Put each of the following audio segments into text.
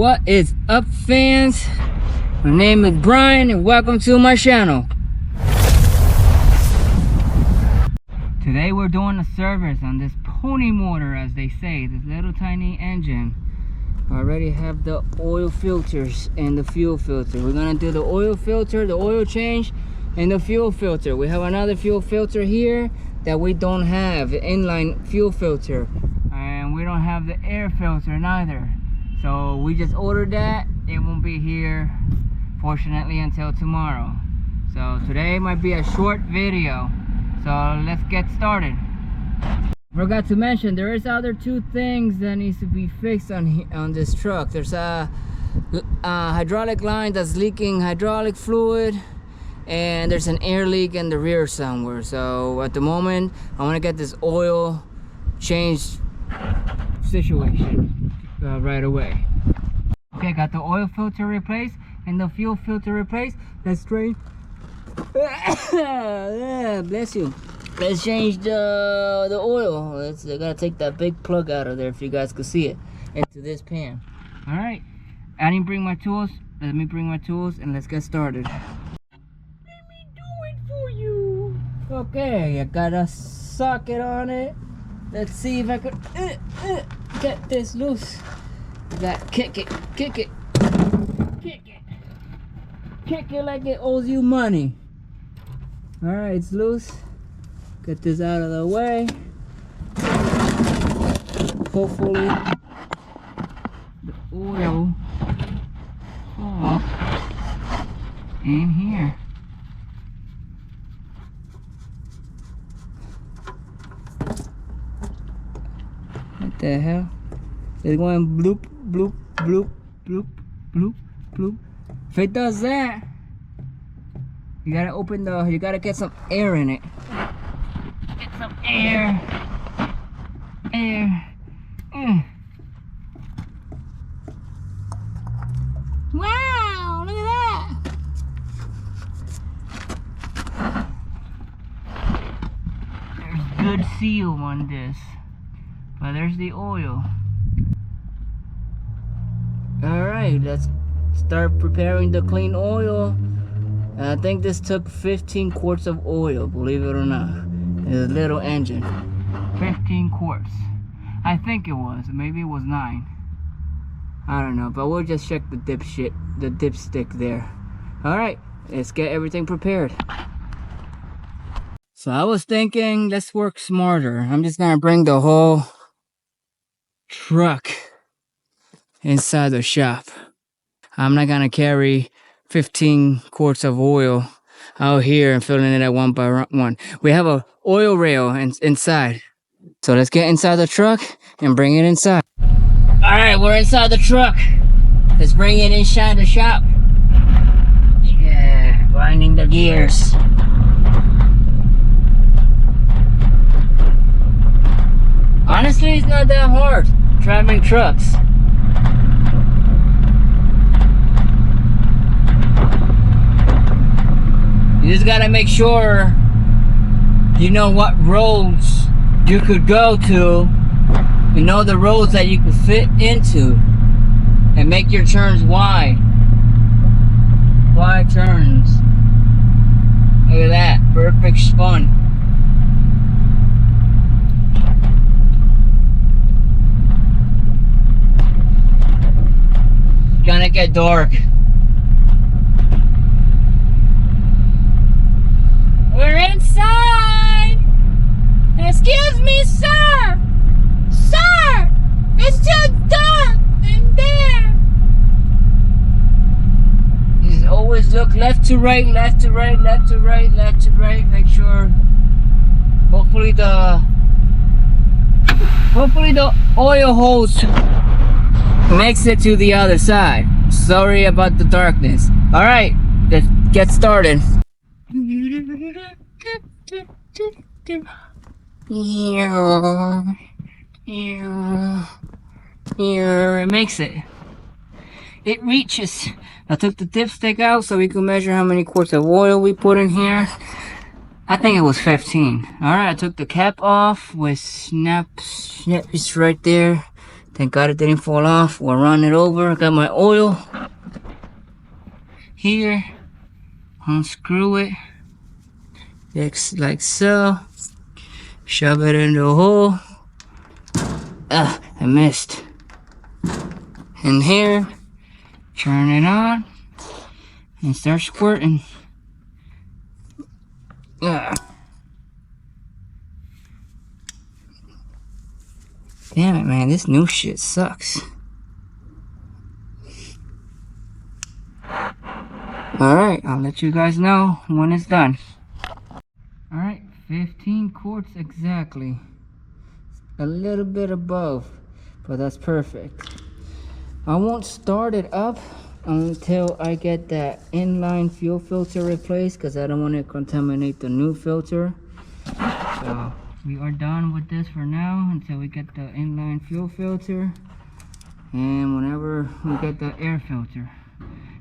What is up, fans? My name is Brian and welcome to my channel. Today we're doing a service on this pony motor, as they say, this little tiny engine. I already have the oil filters and the fuel filter. We're gonna do the oil filter, the oil change, and the fuel filter. We have another fuel filter here that we don't have, the inline fuel filter, and we don't have the air filter neither. So we just ordered that. It won't be here, fortunately, until tomorrow. So today might be a short video. So let's get started. Forgot to mention, there is other two things that needs to be fixed on this truck. There's a hydraulic line that's leaking hydraulic fluid, and there's an air leak in the rear somewhere. So at the moment, I want to get this oil changed situation right away. Okay, got the oil filter replaced and the fuel filter replaced. Let's drain. Bless you. Let's change the oil. I gotta take that big plug out of there, if you guys could see it, into this pan. All right, I didn't bring my tools. Let me bring my tools and let's get started. Let me do it for you. Okay, I got a socket on it. Let's see if I could get this loose. You got kick it, kick it, kick it, kick it like it owes you money. All right, it's loose. Get this out of the way. Hopefully the oil falls in here. What the hell? It's going bloop, bloop, bloop, bloop, bloop, bloop. If it does that, you gotta you gotta get some air in it. Get some air. Air. Wow, look at that. There's good seal on this. But there's the oil. Alright, let's start preparing the clean oil. I think this took 15 quarts of oil, believe it or not. It's a little engine. 15 quarts. I think it was. Maybe it was 9. I don't know, but we'll just check the dipstick there. Alright, let's get everything prepared. So I was thinking, let's work smarter. I'm just gonna bring the whole truck inside the shop. I'm not gonna carry 15 quarts of oil out here and filling it at one by one. We have a oil rail inside. So let's get inside the truck and bring it inside. All right, we're inside the truck. Let's bring it inside the shop. Yeah, grinding the gears. Honestly, it's not that hard driving trucks. You just gotta make sure you know what roads you could go to. You know the roads that you could fit into, and make your turns wide. Wide turns. Look at that, perfect spun. Gonna get dark. We're inside. Excuse me, sir. Sir, it's just dark in there. Just always look left to right, left to right, left to right, left to right. Make sure. Hopefully the oil hose makes it to the other side. Sorry about the darkness. All right, let's get started. It makes it. It reaches. I took the dipstick out so we could measure how many quarts of oil we put in here. I think it was 15. Alright, I took the cap off with snaps right there. Thank God it didn't fall off. We'll run it over. Got my oil here. Unscrew it. It's like so. Shove it in the hole. Ah, I missed. And here, turn it on and start squirting. Ah. Damn it, man, this new shit sucks. Alright, I'll let you guys know when it's done. Alright, 15 quarts exactly. A little bit above, but that's perfect. I won't start it up until I get that inline fuel filter replaced, because I don't want to contaminate the new filter. So we are done with this for now until we get the inline fuel filter, and whenever we get the air filter.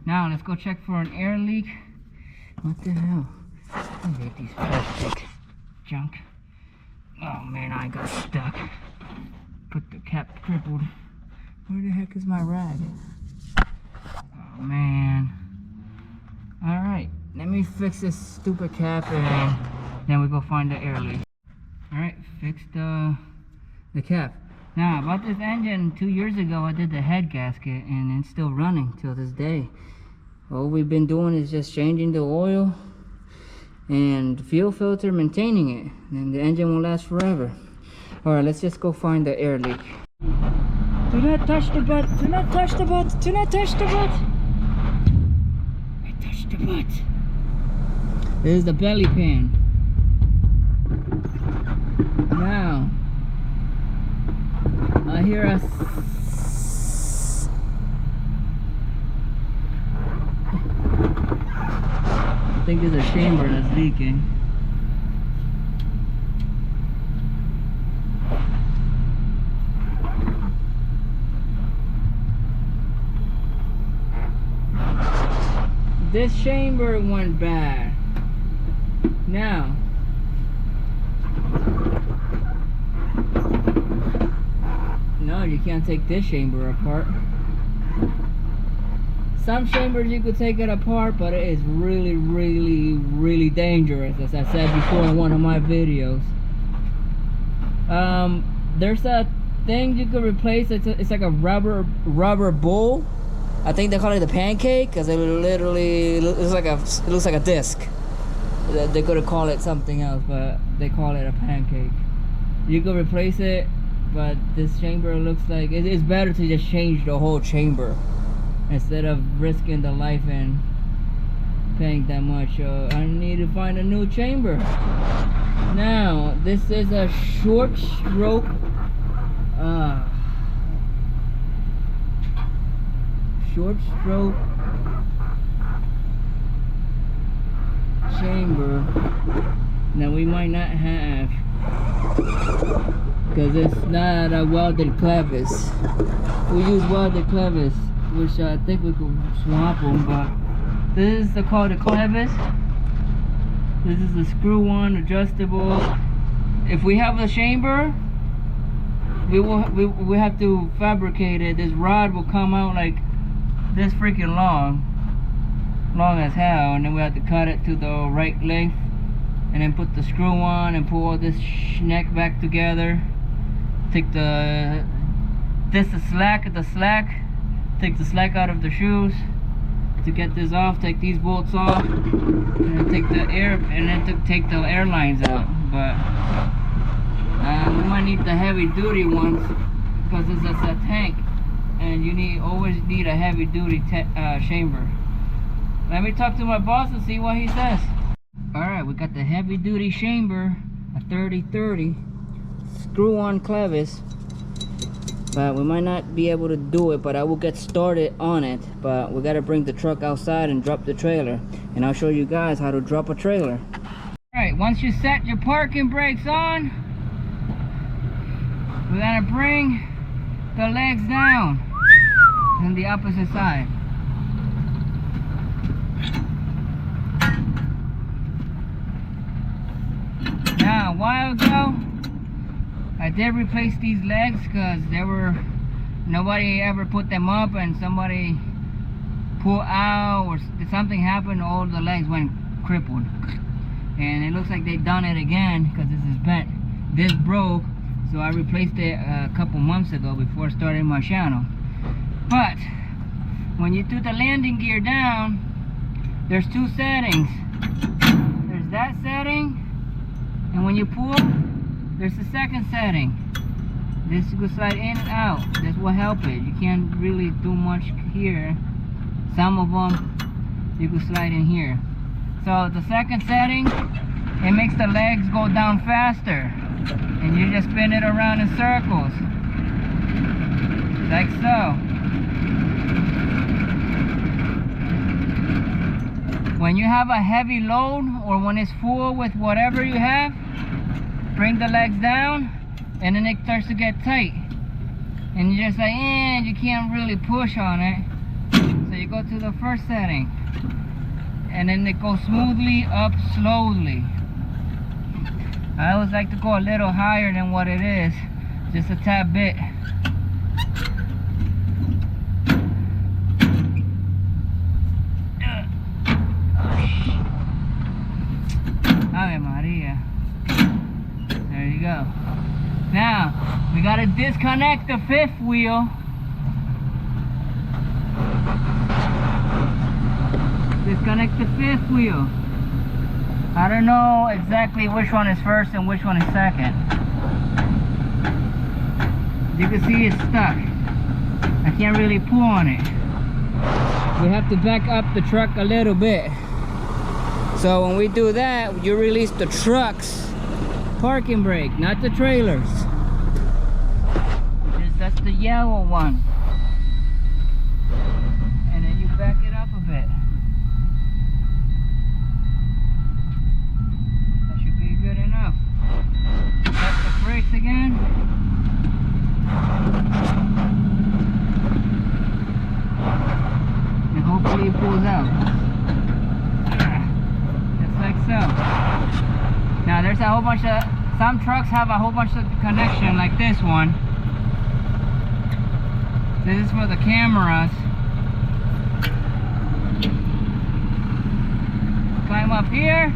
Now let's go check for an air leak. What the hell? I hate these plastic junk. Oh man, I got stuck. Put the cap crippled. Where the heck is my rag? Oh man. Alright, let me fix this stupid cap and then we go find the air leak. Alright, fix the cap. Now about this engine, 2 years ago I did the head gasket and it's still running till this day. All we've been doing is just changing the oil and fuel filter, maintaining it, and the engine will last forever. Alright, let's just go find the air leak. Do not touch the butt, do not touch the butt, do not touch the butt. I touched the butt. This is the belly pan. Now I hear a I think there's a chamber that's leaking. This chamber went bad. Now no, you can't take this chamber apart. Some chambers you could take it apart, but it is really, really, really dangerous, as I said before in one of my videos. There's a thing you could replace. It's like a rubber bowl. I think they call it the pancake, because it literally looks like a disc. They could call it something else, but they call it a pancake. You could replace it, but this chamber looks like it's better to just change the whole chamber instead of risking the life and paying that much. I need to find a new chamber. Now this is a short stroke chamber that we might not have, because it's not a welded clevis. We use welded clevis, which I think we could swap them, but this is called a clevis. This is the screw on, adjustable. If we have a chamber, we have to fabricate it. This rod will come out like this freaking long as hell, and then we have to cut it to the right length, and then put the screw on and pull this neck back together. Take the slack, take the slack out of the shoes to get this off. Take these bolts off, and then take the take the air lines out. But we might need the heavy duty ones, because it's a tank, and you always need a heavy duty chamber. Let me talk to my boss and see what he says. Alright, we got the heavy duty chamber, a 3030 screw on clevis, but we might not be able to do it, but I will get started on it. But we got to bring the truck outside and drop the trailer, and I'll show you guys how to drop a trailer. Alright, once you set your parking brakes on, we got to bring the legs down on the opposite side. Now, a while ago, I did replace these legs because they were nobody ever put them up and somebody pulled out or something happened, all the legs went crippled. And it looks like they've done it again because this is bent. This broke, so I replaced it a couple months ago before starting my channel. But when you do the landing gear down, there's two settings. There's that setting, and when you pull, there's the second setting. This will slide in and out. This will help it. You can't really do much here. Some of them you can slide in here. So the second setting, it makes the legs go down faster, and you just spin it around in circles like so. When you have a heavy load or when it's full with whatever you have, bring the legs down and then it starts to get tight. And you just like, you can't really push on it. So you go to the first setting. And then it goes smoothly up slowly. I always like to go a little higher than what it is. Just a tad bit. Ave Maria. There you go. Now, we gotta disconnect the fifth wheel. Disconnect the fifth wheel. I don't know exactly which one is first and which one is second. You can see it's stuck. I can't really pull on it. We have to back up the truck a little bit. So when we do that, you release the truck's parking brake, not the trailer's. That's the yellow one. And then you back it up a bit. That should be good enough. Tap the brakes again. And hopefully it pulls out. Like so. Now there's a whole bunch of, some trucks have a whole bunch of connection like this one. This is for the cameras. Climb up here.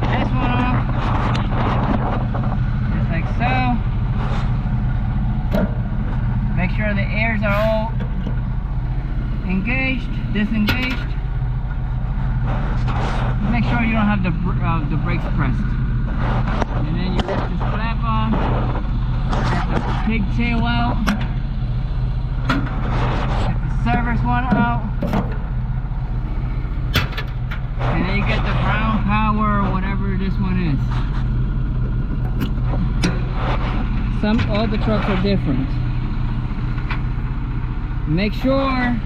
This one off. Just like so. Make sure the ears are all engaged, disengaged. Make sure you don't have the brakes pressed. And then you lift this flap on, get the pigtail out, get the service one out, and then you get the brown power or whatever this one is. All the trucks are different. Make sure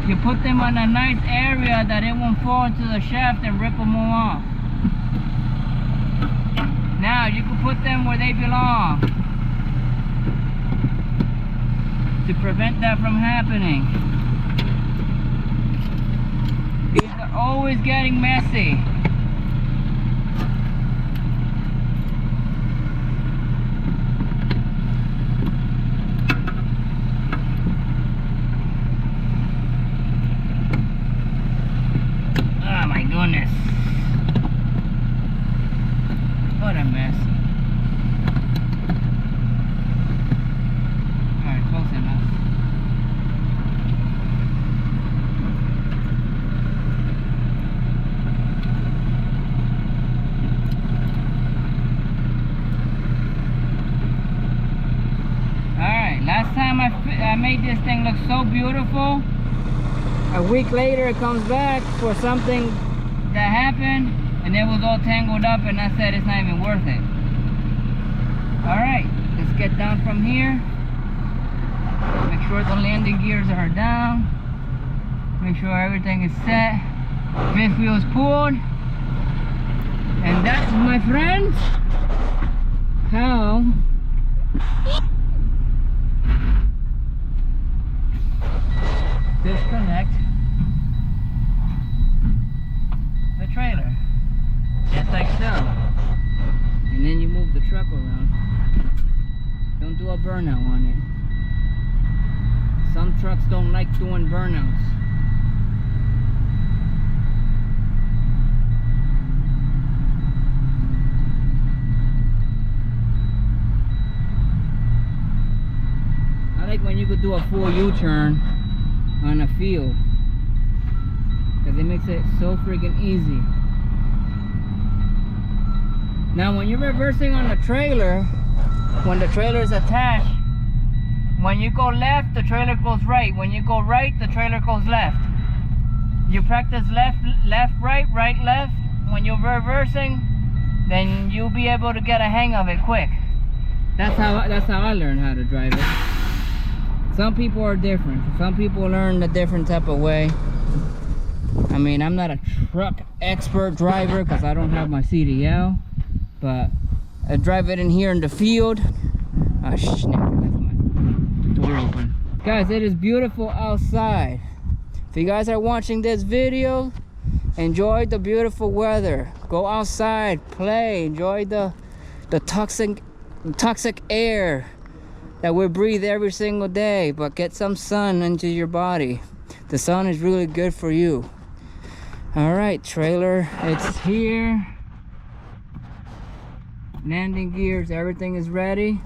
you put them on a nice area that it won't fall into the shaft and rip them all off. Now you can put them where they belong to prevent that from happening. These are always getting messy. Goodness. What a mess. Alright, close enough. Alright, last time I made this thing look so beautiful. A week later it comes back for something that happened and it was all tangled up, and I said it's not even worth it. Alright, let's get down from here. Make sure the landing gears are down. Make sure everything is set. Fifth wheel is pulled. And that's, my friends, how disconnect the trailer, just like so. And truck around. Don't do a burnout on it. Some trucks don't like doing burnouts. I like when you could do a full U-turn on a field, because it makes it so freaking easy. Now when you're reversing on the trailer, when the trailer is attached, when you go left, the trailer goes right. When you go right, the trailer goes left. You practice left, left, right, right, left. When you're reversing, then you'll be able to get a hang of it quick. That's how I learned how to drive it. Some people are different. Some people learn a different type of way. I mean, I'm not a truck expert driver because I don't have my CDL, but I drive it in here in the field. Oh shit, I left my door open. Guys, it is beautiful outside. If you guys are watching this video, enjoy the beautiful weather. Go outside, play, enjoy the toxic air that we breathe every single day, but get some sun into your body. The sun is really good for you. All right, trailer, it's here. Landing gears, everything is ready.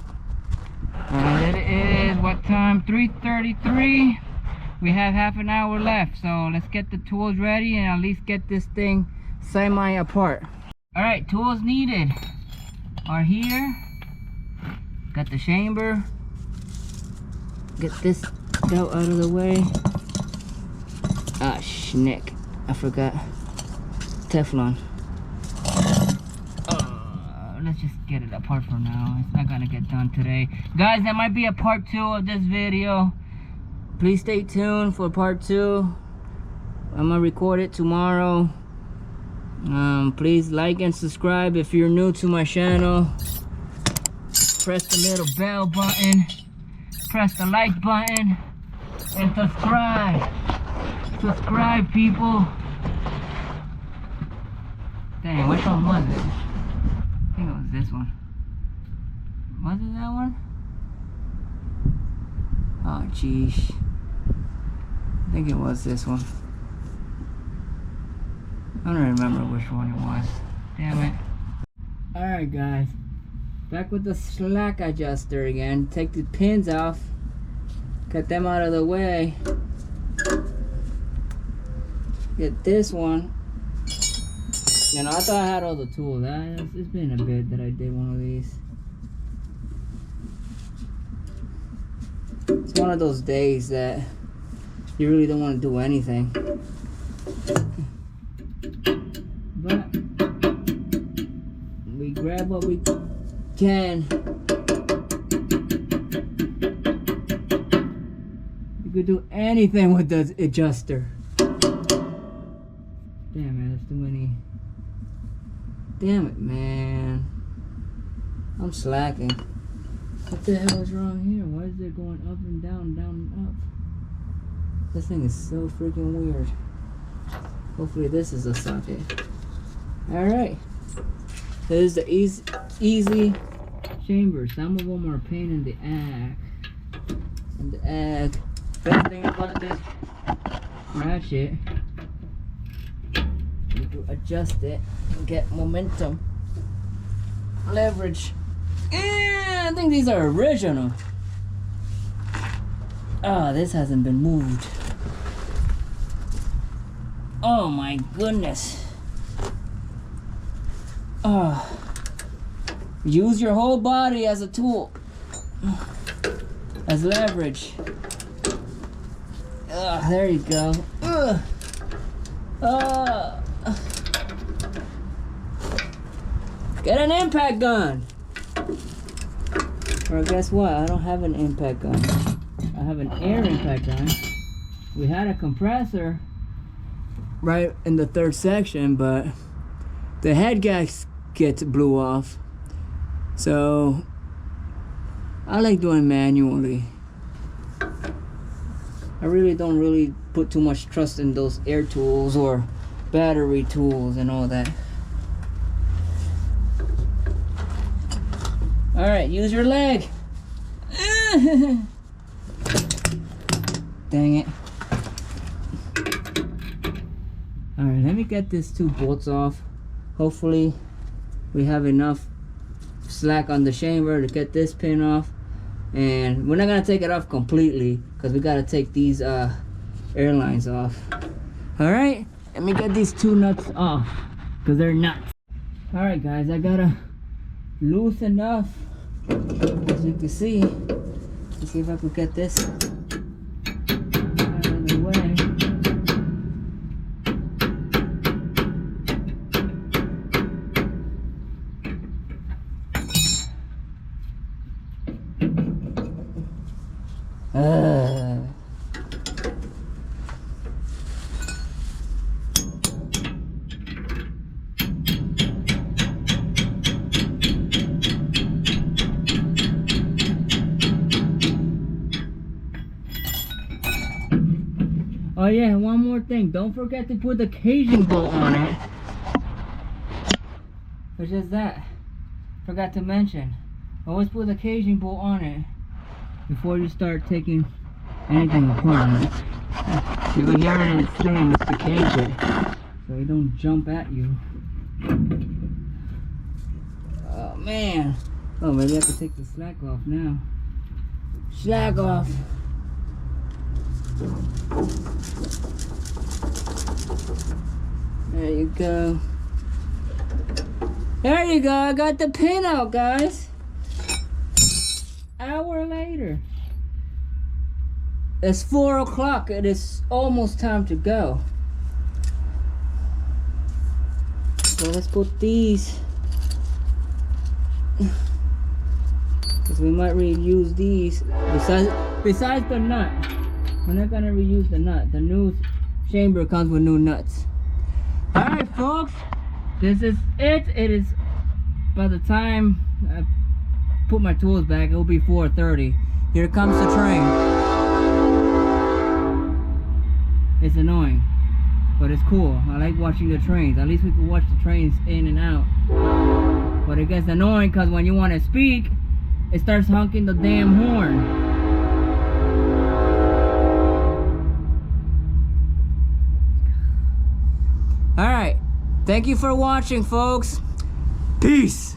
It is what time? 3:33. We have half an hour left, so let's get the tools ready and at least get this thing semi apart. All right, tools needed are here. Got the chamber. Get this belt out of the way. Ah, schnick. I forgot. Teflon. Let's just get it apart for now. It's not gonna get done today. Guys, there might be a part 2 of this video. Please stay tuned for part 2. I'm gonna record it tomorrow. Please like and subscribe if you're new to my channel. Press the little bell button. Press the like button. And subscribe. Subscribe, people. Dang, which one was it? I think it was this one. Was it that one? Oh, jeez. I think it was this one. I don't remember which one it was. Damn it. Alright, guys. Back with the slack adjuster again. Take the pins off. Cut them out of the way. Get this one. You know, I thought I had all the tools. It's been a bit that I did one of these. It's one of those days that you really don't want to do anything. But we grab what we can. You could do anything with the adjuster. Damn, man, there's too many. Damn it, man. I'm slacking. What the hell is wrong here? Why is it going up and down, down and up? This thing is so freaking weird. Hopefully this is a socket. Alright. This is the easy chamber. Some of them are a pain in the ass. Best thing about this ratchet, you to adjust it and get momentum, leverage. I think these are original. Oh, this hasn't been moved. Oh my goodness. Oh, use your whole body as a tool, as leverage. There you go. Get an impact gun. Or guess what? I don't have an impact gun. I have an air impact gun. We had a compressor right in the third section, but the head gasket blew off. So I like doing manually. I really don't put too much trust in those air tools or battery tools and all that. Alright, use your leg. Dang it. Alright, let me get these 2 bolts off. Hopefully we have enough slack on the chamber to get this pin off. And we're not gonna take it off completely because we gotta take these airlines off. Alright, let me get these 2 nuts off because they're nuts. Alright guys, I gotta loose enough, as you can see. Let's see if I could get this out of the way. Oh yeah, one more thing. Don't forget to put the caging bolt on it. Which is that? Forgot to mention. Always put the caging bolt on it before you start taking anything apart. You can hear it saying it's to cage it, so it don't jump at you. Oh man. Oh, maybe I could take the slack off now. Slack off. There you go. There you go. I got the pin out, guys. Hour later. It's 4 o'clock. It is almost time to go. So let's put these. Because we might reuse these. Besides the nut. We're not gonna reuse the nut. The new chamber comes with new nuts. Alright folks, this is it. It is, by the time I put my tools back, it will be 4:30. Here comes the train. It's annoying, but it's cool. I like watching the trains. At least we can watch the trains in and out. But it gets annoying because when you want to speak, it starts honking the damn horn. Alright, thank you for watching, folks. Peace.